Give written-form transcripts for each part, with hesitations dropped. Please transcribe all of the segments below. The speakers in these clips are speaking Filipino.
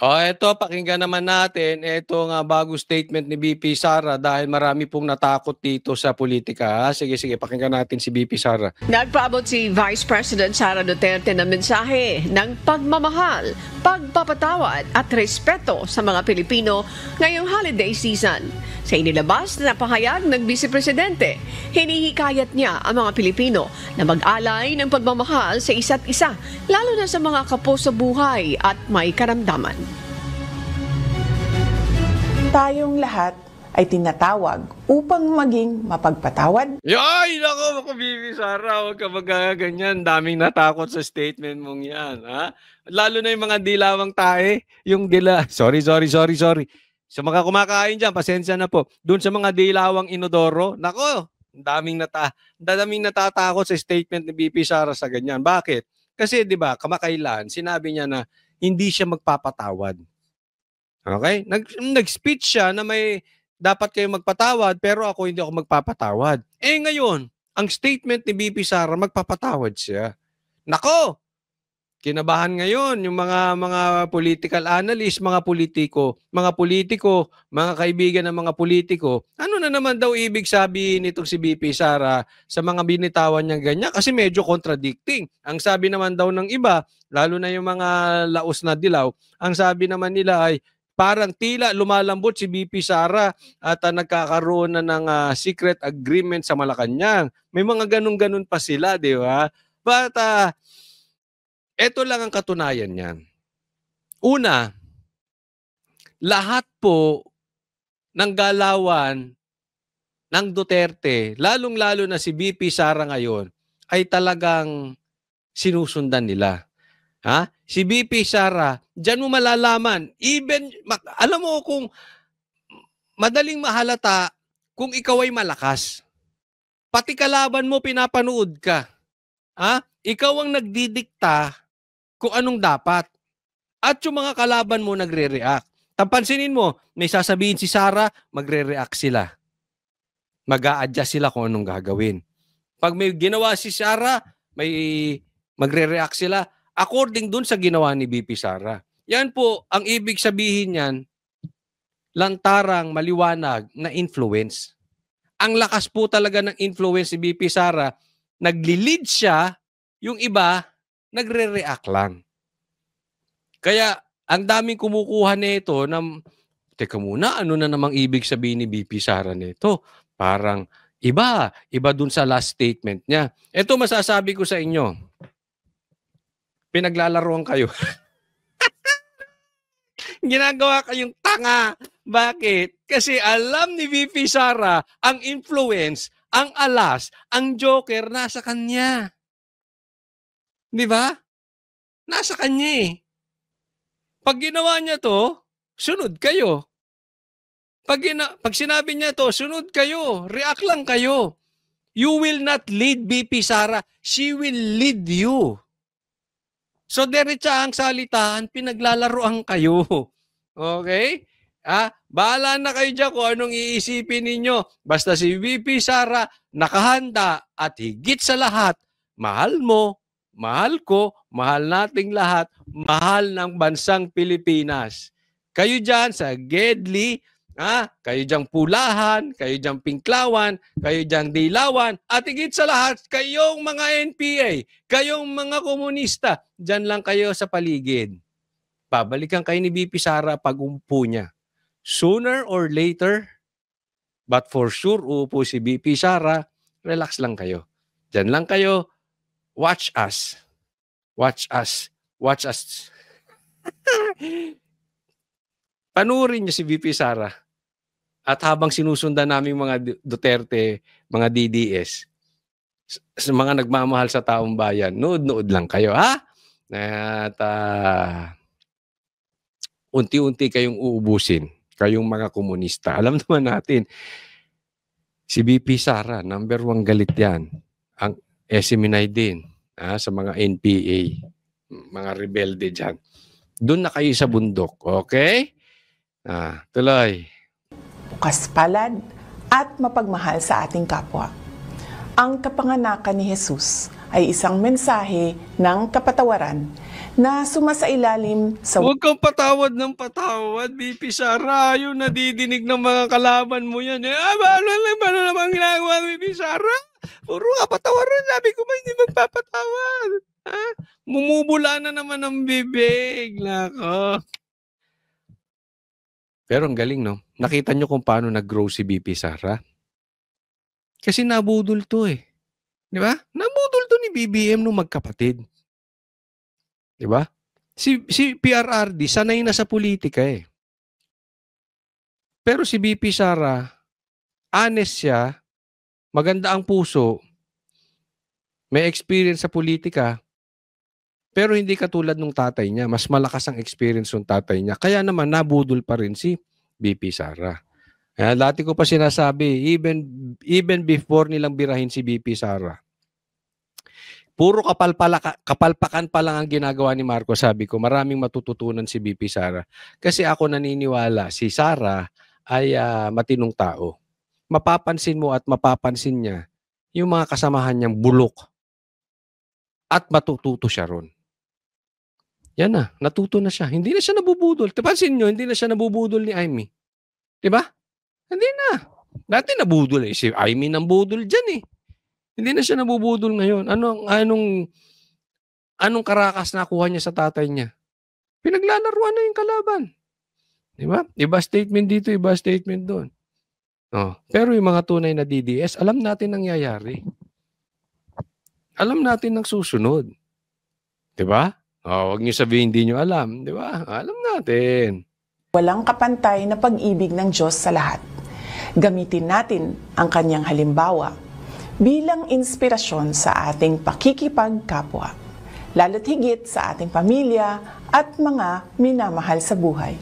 Eto, pakinggan naman natin ito nga bago statement ni BP Sara dahil marami pong natakot dito sa politika. Sige, pakinggan natin si BP Sara. Nagpaabot si Vice President Sara Duterte ng mensahe ng pagmamahal, pagpapatawad at respeto sa mga Pilipino ngayong holiday season. Sa inilabas na pahayag ng Vice Presidente, hinihikayat niya ang mga Pilipino na mag-alay ng pagmamahal sa isa't isa, lalo na sa mga kapos sa buhay at may karamdaman. Tayong lahat ay tinatawag upang maging mapagpatawad. Ay, nako, BP Sara, huwag ka magaganyan. Daming natakot sa statement mong yan. Ha? Lalo na yung mga dilawang tae, yung sorry. Sa mga kumakain dyan, pasensya na po. Doon sa mga dilawang inodoro, nako, daming natatakot sa statement ni BP Sara sa ganyan. Bakit? Kasi 'di ba, kamakailan sinabi niya na hindi siya magpapatawad. Okay? Nag-speech siya na may dapat kayo magpatawad pero ako hindi ako magpapatawad. Ngayon, ang statement ni BP Sara, magpapatawad siya. Nako! Kinabahan ngayon yung mga political analyst, mga politiko, mga kaibigan ng mga politiko. Ano na naman daw ibig sabihin nitong si BP Sara sa mga binitawan niyang ganyan? Kasi medyo contradicting. Ang sabi naman daw ng iba, lalo na yung mga laos na dilaw, ang sabi naman nila ay parang tila lumalambot si BP Sara at nagkakaroon na ng secret agreement sa Malacanang. May mga ganun-ganun pa sila, di ba? But ito lang ang katunayan niyan. Una, lahat po ng galawan ng Duterte, lalong-lalo na si BP Sara ngayon, ay talagang sinusundan nila. Ha? Si BP Sara, diyan mo malalaman. Even, alam mo kung madaling mahalata kung ikaw ay malakas. Pati kalaban mo pinapanood ka. Ha? Ikaw ang nagdidikta kung anong dapat. At yung mga kalaban mo nagre-react. Tapansinin mo, may sasabihin si Sara, magre-react sila. Mag-a-adjust sila kung anong gagawin. Pag may ginawa si Sara, may magre-react sila according dun sa ginawa ni BP Sara. Yan po, ang ibig sabihin yan, lantarang maliwanag na influence. Ang lakas po talaga ng influence ni BP Sara, nagli-lead siya, yung iba, nagre-react lang. Kaya, ang daming kumukuha nito ng, teka muna, ano na namang ibig sabihin ni BP Sara nito? Parang iba dun sa last statement niya. Ito masasabi ko sa inyo, pinaglalaroan kayo. Ginagawa kayong tanga. Bakit? Kasi alam ni BP Sara, ang influence, ang alas, ang joker, nasa kanya. Di ba? Nasa kanya eh. Pag ginawa niya to, sunod kayo. Pag sinabi niya to, sunod kayo. React lang kayo. You will not lead BP Sara. She will lead you. So, diretsa ang salitaan, pinaglalaroan kayo. Okay? Bahala na kayo dyan kung anong iisipin ninyo. Basta si BP Sara, nakahanda at higit sa lahat, mahal mo, mahal ko, mahal nating lahat, mahal ng bansang Pilipinas. Kayo dyan sa Gedli, kayo dyan Pulahan, kayo dyan Pinklawan, kayo dyan Dilawan, at higit sa lahat, kayong mga NPA, kayong mga komunista, dyan lang kayo sa paligid. Babalikan kayo ni BP Sara pag umpo niya. Sooner or later, but for sure, uupo si BP Sara, relax lang kayo. Dyan lang kayo. Watch us. Watch us. Watch us. Panurin niyo si VP Sara. At habang sinusundan namin mga Duterte, mga DDS, sa mga nagmamahal sa taong bayan, nood-nood lang kayo, ha? At unti-unti kayong uubusin, kayong mga komunista. Alam naman natin, si VP Sara, number 1 galit yan. Ang Seminay din, sa mga NPA, mga rebelde dyan. Doon na kayo sa bundok, okay? Tuloy. Bukas palad at mapagmahal sa ating kapwa. Ang kapanganakan ni Jesus ay isang mensahe ng kapatawaran na sumasailalim sa Huwag kang patawad ng patawad, BP Sara. Yung nadidinig ng mga kalaban mo yan. Paano naman ginagawa, BP Sara? Puro ka patawaran. Sabi ko ba hindi magpapatawad? Ha? Mumubula na naman ang bibig. Nako. Pero ang galing, no? Nakita nyo kung paano nag-grow si BP Sara? Kasi nabudol to eh. Di ba? Nabudol to ni BBM nung magkapatid. Di ba? Si PRRD, sanay na sa politika eh. Pero si BP Sara, honest siya, maganda ang puso, may experience sa politika, pero hindi katulad ng tatay niya. Mas malakas ang experience ng tatay niya. Kaya naman, nabudol pa rin si BP Sara. Kaya dati ko pa sinasabi, even before nilang birahin si BP Sara, puro kapalpakan pa lang ang ginagawa ni Marcos. Sabi ko, maraming matututunan si BP Sara. Kasi ako naniniwala, si Sara ay matinong tao. Mapapansin mo at mapapansin niya yung mga kasamahan niyang bulok. At matututo siya ron. Yan na, natuto na siya. Hindi na siya nabubudol. Tapansin nyo, hindi na siya nabubudol ni Amy. Diba? Hindi na. Dati nabudol eh. Si Amy nang budol dyan eh. Hindi na siya nabubudol ngayon. Anong karakas nakuha niya sa tatay niya? Pinaglalaruan na yung kalaban. Diba? Iba statement dito, iba statement doon. Oh. Pero yung mga tunay na DDS, alam natin nangyayari. Alam natin ang susunod. Diba? Oh, huwag niyo sabihin hindi niyo alam. Diba? Alam natin. walang kapantay na pag-ibig ng Diyos sa lahat. Gamitin natin ang kanyang halimbawa bilang inspirasyon sa ating pakikipagkapwa, lalo't higit sa ating pamilya at mga minamahal sa buhay.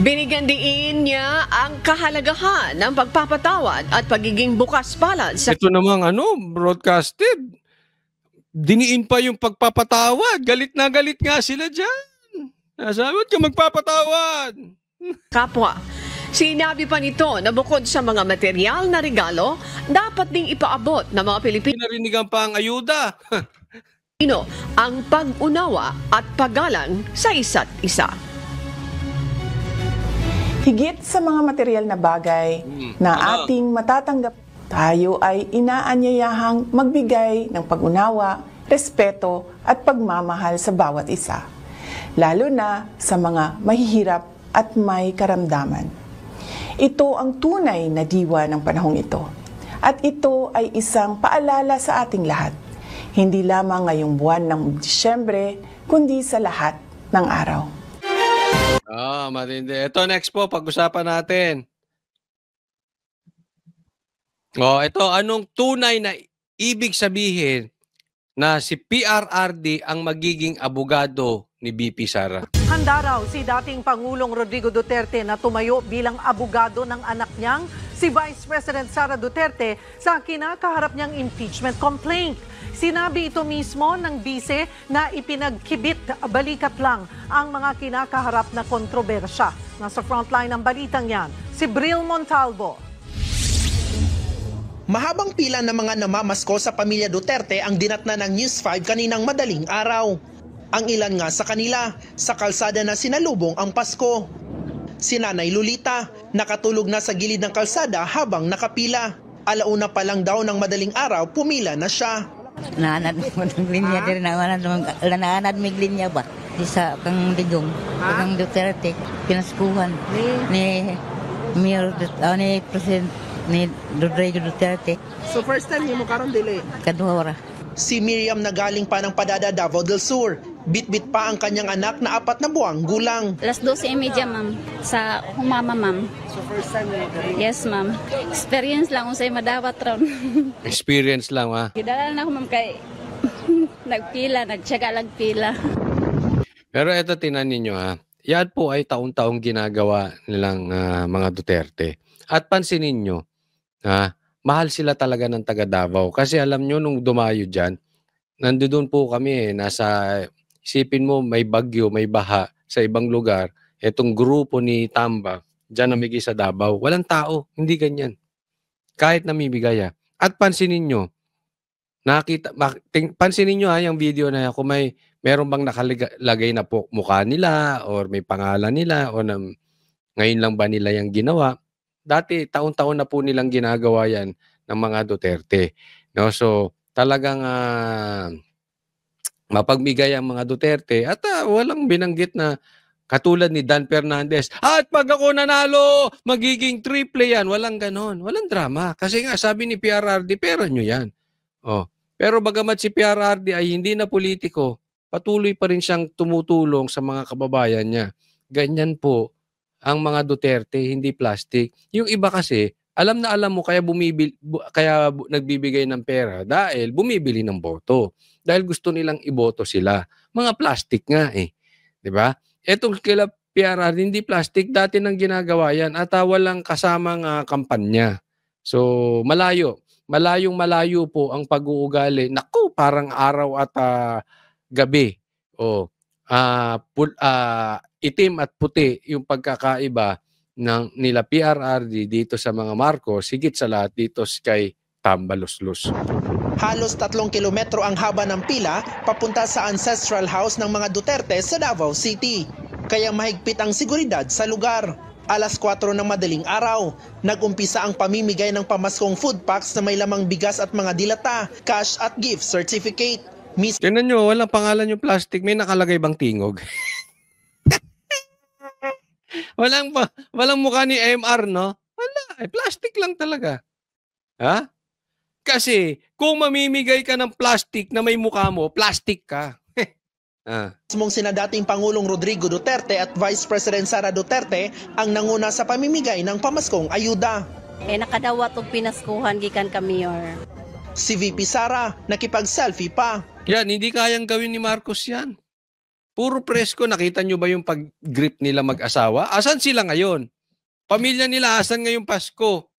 Binigyan diin niya ang kahalagahan ng pagpapatawad at pagiging bukas palad sa Ito namang broadcasted. Diniin pa yung pagpapatawad. Galit na galit nga sila dyan. Sabi ka magpapatawad. kapwa. Sinabi pa nito na bukod sa mga material na regalo, dapat ding ipaabot ng mga Pilipino Pinarinigan pa ang ayuda. ang pag-unawa at paggalang sa isa't isa. Higit sa mga material na bagay na ating matatanggap, tayo ay inaanyayahang magbigay ng pag-unawa, respeto at pagmamahal sa bawat isa, lalo na sa mga mahihirap at may karamdaman. Ito ang tunay na diwa ng panahong ito. At ito ay isang paalala sa ating lahat, hindi lamang ngayong buwan ng Disyembre, kundi sa lahat ng araw. Matindi. Ito next po, pag-usapan natin. Ito, anong tunay na ibig sabihin na si PRRD ang magiging abogado ni BP Sara? Handa raw si dating Pangulong Rodrigo Duterte na tumayo bilang abogado ng anak niyang si Vice President Sara Duterte sa kinakaharap niyang impeachment complaint. Sinabi ito mismo ng bise na ipinagkibit balikat lang ang mga kinakaharap na kontrobersya. Nasa frontline ng balitang yan, si Bril Montalvo. Mahabang pila ng mga namamasko sa pamilya Duterte ang dinatna ng News 5 kaninang madaling araw. Ang ilan nga sa kanila, sa kalsada na sinalubong ang Pasko. Si Nanay Lolita, nakatulog na sa gilid ng kalsada habang nakapila. Alauna pa lang daw ng madaling araw, pumila na siya. Naanad mo ng linya din, naanad mo yung linya ba? Isa kang digong, kang Duterte, pinaskuhan ni Mayor, ni President, ni Rodrigo Duterte. So first time mo karon dili? Kaduhora. Si Miriam na galing pa ng Padada, Davao del Sur. Bit-bit pa ang kanyang anak na 4 na buwang gulang. Alas 12:30, ma'am. Sa humama, ma'am. So first time mo dili? Yes, ma'am. Experience lang kung sa'yo madawat ron. Experience lang, ha? Kidala na ako, ma'am, kay nagpila, nagtsaga lang pila. Pero ito, tinan ninyo, ha? Yan po ay taon-taong ginagawa nilang mga Duterte. At pansinin nyo, mahal sila talaga ng taga Davao. Kasi alam nyo, nung dumayo dyan, nandoon po kami nasa, isipin mo, may bagyo, may baha sa ibang lugar. Itong grupo ni Tamba, dyan namigay sa Davao. Walang tao, hindi ganyan. Kahit namibigay. At pansinin nyo, Pansinin nyo yung video na yan, kung meron bang nakalagay na po mukha nila or may pangalan nila o ngayon lang ba nila yung ginawa. Dati, taon-taon na po nilang ginagawa yan ng mga Duterte. No? So, talagang mapagbigay ang mga Duterte at walang binanggit na katulad ni Dan Fernandez. At pag ako nanalo, magiging triple yan. Walang ganon. Walang drama. Kasi nga, sabi ni PRRD, pera nyo yan. Pero bagamat si PRRD ay hindi na politiko, patuloy pa rin siyang tumutulong sa mga kababayan niya. Ganyan po ang mga Duterte, hindi plastic. Yung iba kasi, alam na alam mo kaya nagbibigay ng pera dahil bumibili ng boto. Dahil gusto nilang iboto sila. Mga plastic nga eh. 'Di ba? Etong kila PRRD, hindi plastic, dati nang ginagawa yan at walang kasamang kampanya. So, malayo. Malayo po ang pag-uugali. Naku, parang araw at gabi. Itim at puti yung pagkakaiba ng nila PRRD dito sa mga Marcos, higit sa lahat dito kay Tambaluslos. Halos 3 kilometro ang haba ng pila papunta sa ancestral house ng mga Duterte sa Davao City. Kaya mahigpit ang seguridad sa lugar. Alas 4 ng madaling araw, nag-umpisa ang pamimigay ng pamaskong food packs na may lamang bigas at mga dilata, cash at gift certificate. Tingnan nyo, walang pangalan yung plastic. May nakalagay bang tingog? walang mukha ni MR, no? Wala, plastic lang talaga. Ha? Kasi kung mamimigay ka ng plastic na may mukha mo, plastic ka. Mismong sina dating Pangulong Rodrigo Duterte at Vice President Sara Duterte ang nanguna sa pamimigay ng pamaskong ayuda. Nakadawat og pinaskuhan gikan ka mayor. Si VP Sara nakipag-selfie pa. Yan, hindi kayang gawin ni Marcos yan. Puro presko, nakita nyo ba yung pag-grip nila mag-asawa? Asan sila ngayon? Pamilya nila, asan ngayong Pasko?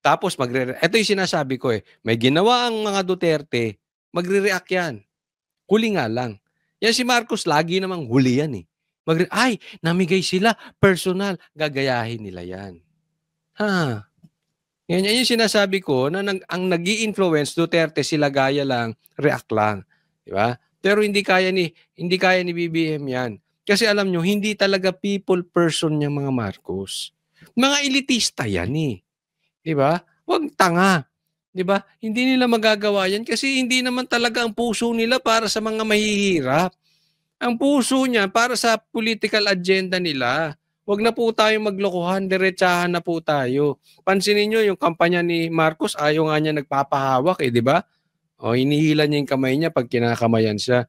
Tapos ito yung sinasabi ko may ginawa ang mga Duterte, magre-react yan. Huli nga lang. Yan si Marcos, lagi namang huli yan ay, namigay sila, personal, gagayahin nila yan. Yan yung sinasabi ko na ang nag-i-influence Duterte, sila gaya lang, react lang. Di ba? Pero hindi kaya ni BBM yan. Kasi alam nyo, hindi talaga people person yung mga Marcos. Mga elitista yan Di ba? Huwag tanga. Di ba? Hindi nila magagawa yan kasi hindi naman talaga ang puso nila para sa mga mahihirap. Ang puso niya para sa political agenda nila. Huwag na po tayo maglokohan, diretsahan na po tayo. Pansinin nyo yung kampanya ni Marcos, ayaw nga niya nagpapahawak di ba? Hinihila niya yung kamay niya pag kinakamayan siya.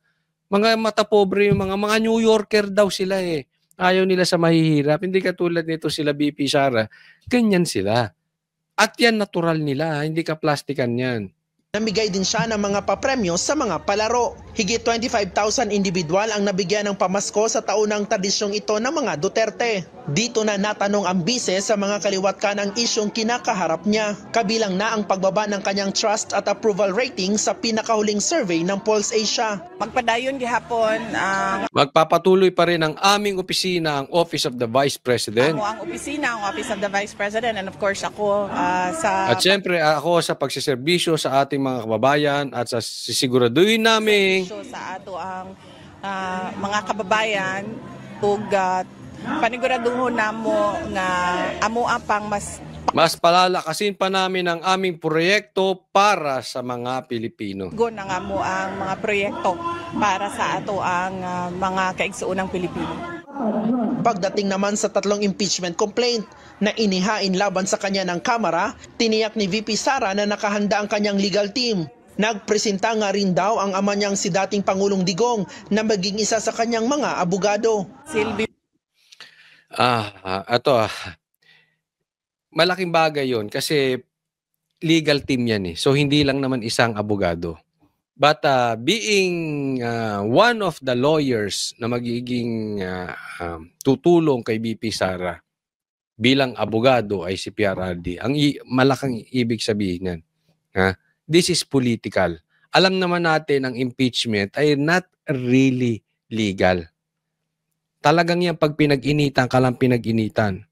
Mga mata pobre yung mga New Yorker daw sila Ayaw nila sa mahihirap. Hindi katulad nito sila BP Sara. Ganyan sila. At yan natural nila, hindi ka plastikan yan. Namigay din siya ng mga papremyo sa mga palaro. Higit 25,000 individual ang nabigyan ng pamasko sa taunang tradisyong ito ng mga Duterte. Dito na natanong ang bise sa mga kaliwat kanang isyong kinakaharap niya. Kabilang na ang pagbaba ng kanyang trust at approval rating sa pinakahuling survey ng Pulse Asia. Magpadayon gihapon ang magpapatuloy pa rin ang aming opisina, ang Office of the Vice President. ang opisina, ang Office of the Vice President, and of course ako At syempre ako sa pagsiservisyo sa ating mga kababayan at sa sisiguraduhin namin sa ato ang mga kababayan ug paniguraduhon namo nga amo apang mas palalakasin pa namin ang aming proyekto para sa mga Pilipino. Na nga mo ang mga proyekto para sa ato ang mga kaigsuunang Pilipino. Pagdating naman sa 3 impeachment complaint na inihain laban sa kanya ng Kamara, tiniyak ni VP Sara na nakahanda ang kanyang legal team. Nagpresenta nga rin daw ang ama niyang si dating Pangulong Digong na maging isa sa kanyang mga abogado. Malaking bagay yon kasi legal team yan So hindi lang naman isang abogado. But being one of the lawyers na magiging tutulong kay BP Sara bilang abogado ay si PRRD. Ang malaking ibig sabihin yan. This is political. Alam naman natin ang impeachment ay not really legal. Talagang yan pag pinag-initan ka lang pinag-initan.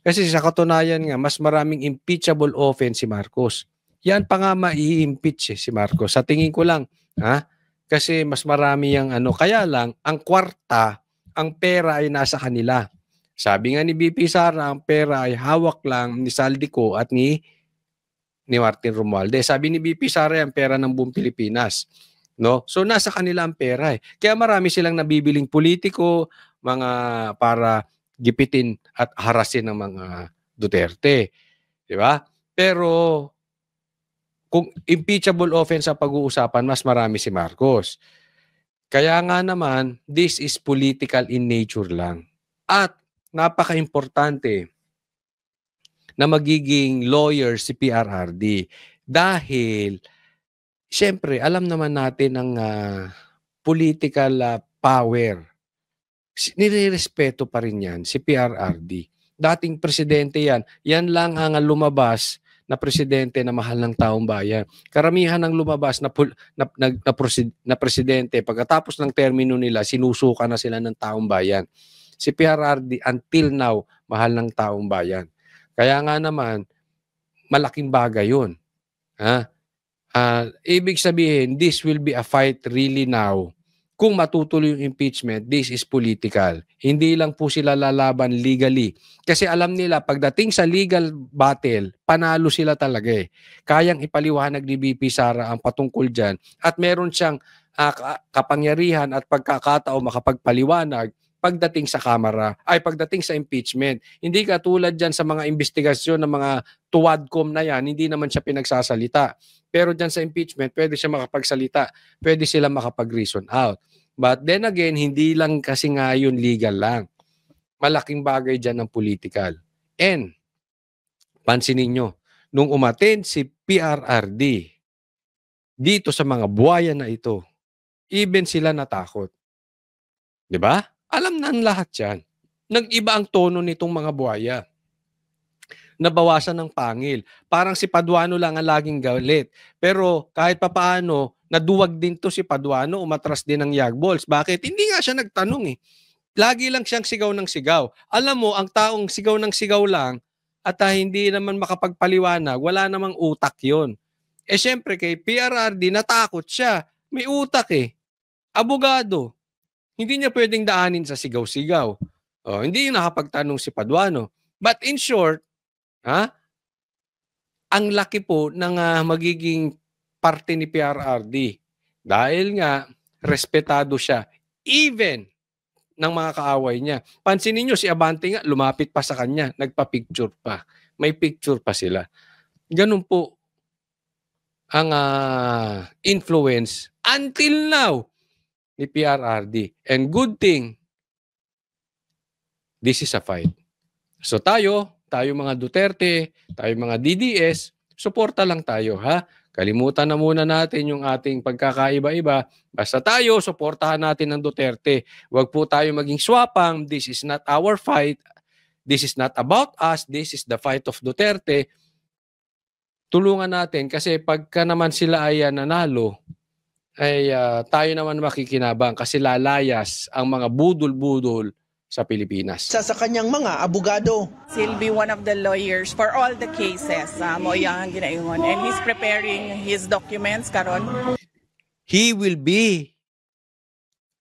Kasi sa katunayan nga, mas maraming impeachable offense si Marcos yan pa nga mai-impeach si Marcos. Sa tingin ko lang, kasi mas marami yung kaya lang, ang kwarta, ang pera ay nasa kanila. Sabi nga ni BP Sara, ang pera ay hawak lang ni Saldico at ni Martin Romualdez. Sabi ni BP Sara, ang pera ng buong Pilipinas. No? So nasa kanila ang pera eh. Kaya marami silang nabibiling politiko, mga para gipitin at harasin ng mga Duterte. Di ba? Pero kung impeachable offense ang pag-uusapan, mas marami si Marcos. Kaya nga naman, this is political in nature lang. At napaka-importante na magiging lawyer si PRRD. Dahil, siyempre, alam naman natin ang political power. Nire-respeto pa rin yan si PRRD. Dating presidente yan. Yan lang ang lumabas na presidente na mahal ng taong bayan. Karamihan ng lumabas na presidente, pagkatapos ng termino nila, sinusuka na sila ng taong bayan. Si PRRD, until now, mahal ng taong bayan. Kaya nga naman, malaking bagay yun. Ibig sabihin, this will be a fight really now. Kung matutuloy yung impeachment, this is political. Hindi lang po sila lalaban legally. Kasi alam nila, pagdating sa legal battle, panalo sila talaga eh. Kayang ipaliwanag ni BP Sara ang patungkol dyan. At meron siyang kapangyarihan at pagkakataon makapagpaliwanag pagdating sa kamera, pagdating sa impeachment. Hindi katulad dyan sa mga investigasyon ng mga tuwadcom na yan, hindi naman siya pinagsasalita. Pero dyan sa impeachment, pwede siya makapagsalita. Pwede sila makapag-reason out. But then again, hindi lang kasi nga yun legal lang. Malaking bagay dyan ng political. And, pansinin nyo, nung umattend si PRRD dito sa mga buhaya na ito, even sila natakot. Diba? Alam na ang lahat yan. Nag-iba ang tono nitong mga buhaya. Nabawasan ng pangil. Parang si Paduano lang ang laging galit. Pero kahit papaano, naduwag din to si Paduano, umatras din ng Yagbols. Bakit? Hindi nga siya nagtanong eh. Lagi lang siyang sigaw ng sigaw. Alam mo, ang taong sigaw ng sigaw lang at hindi naman makapagpaliwanag, wala namang utak yon. Siyempre kay PRRD, natakot siya. May utak eh. Abogado. Hindi niya pwedeng daanin sa sigaw-sigaw. Hindi nakapagtanong si Paduano. But in short, ang laki po ng magiging parte ni PRRD. Dahil nga, respetado siya. Even ng mga kaaway niya. Pansinin niyo, si Abante nga, lumapit pa sa kanya. Nagpa-picture pa. May picture pa sila. Ganun po ang influence until now ni PRRD. And good thing, this is a fight. So tayo mga Duterte, tayo mga DDS, suporta lang tayo ha. Kalimutan na muna natin yung ating pagkakaiba-iba. Basta tayo, suportahan natin ng Duterte. Huwag po tayo maging swapang. This is not our fight. This is not about us. This is the fight of Duterte. Tulungan natin kasi pagka naman sila ay nanalo, ay tayo naman makikinabang kasi lalayas ang mga budol-budol sa Pilipinas. Sa kanyang mga abogado. He'll be one of the lawyers for all the cases. Mo yang ginaingon. And he's preparing his documents karon. He will be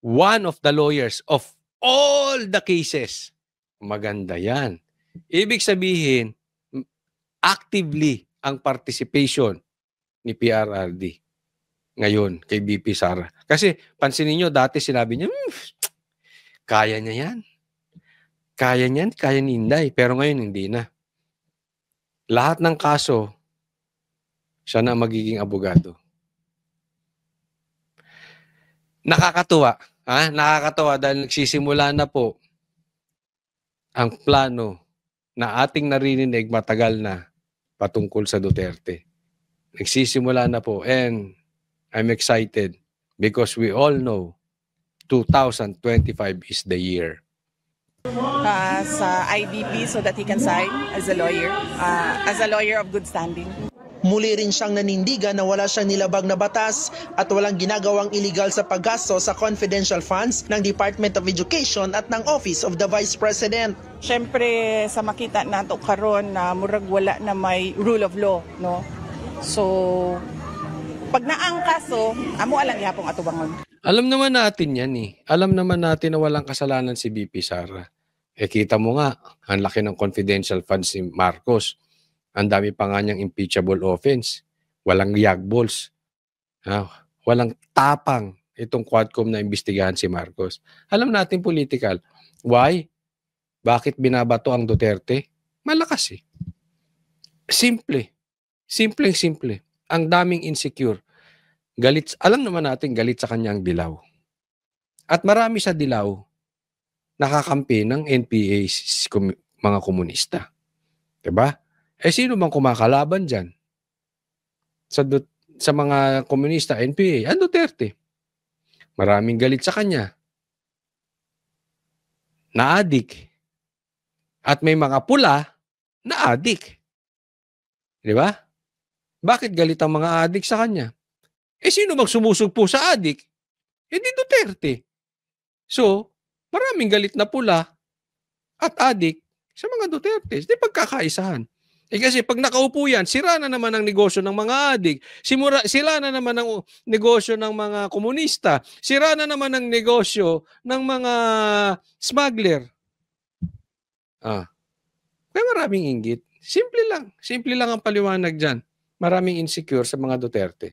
one of the lawyers of all the cases. Maganda yan. Ibig sabihin, actively ang participation ni PRRD ngayon kay BP Sara. Kasi pansinin nyo, dati sinabi niya, kaya niya yan. Kaya niyan, kaya ni Inday. Pero ngayon, hindi na. Lahat ng kaso, siya na magiging abogado. Nakakatuwa. Nakakatuwa dahil nagsisimula na po ang plano na ating naririnig matagal na patungkol sa Duterte. Nagsisimula na po. And I'm excited because we all know 2025 is the year. Sa IDP so that he can sign as a lawyer of good standing. Muli rin siyang nanindigan na wala siyang nilabag na batas at walang ginagawang illegal sa paggasto sa confidential funds ng Department of Education at ng Office of the Vice President. Siyempre sa makita nato karon na murag wala na may rule of law, no? So, pag naang kaso, amo alang ihapong atubangon. Alam naman natin yan eh. Alam naman natin na walang kasalanan si BP Sara. Kita mo nga, ang laki ng confidential funds si Marcos. Ang dami pa nga niyang impeachable offense. Walang yagballs. Walang tapang itong Quadcom na imbestigahan si Marcos. Alam natin political. Why? Bakit binabato ang Duterte? Malakas eh. Simple. Simple. Ang daming insecure. Galit, alam naman natin galit sa kanyang dilaw. At marami sa dilaw nakakampi ng NPA mga komunista. Diba? Sino bang kumakalaban dyan? Sa mga komunista, NPA, ang Duterte. Maraming galit sa kanya. Na-addict. At may mga pula na addict. Diba? Bakit galit ang mga addict sa kanya? Sino bang sumusugpo sa addict? Di Duterte. So, maraming galit na pula at addict sa mga Duterte. Di pagkakaisahan. Kasi pag nakaupo yan, sira na naman ang negosyo ng mga addict. Sira na naman ang negosyo ng mga komunista. Sira na naman ang negosyo ng mga smuggler. Kaya maraming inggit. Simple lang. Simple lang ang paliwanag dyan. Maraming insecure sa mga Duterte.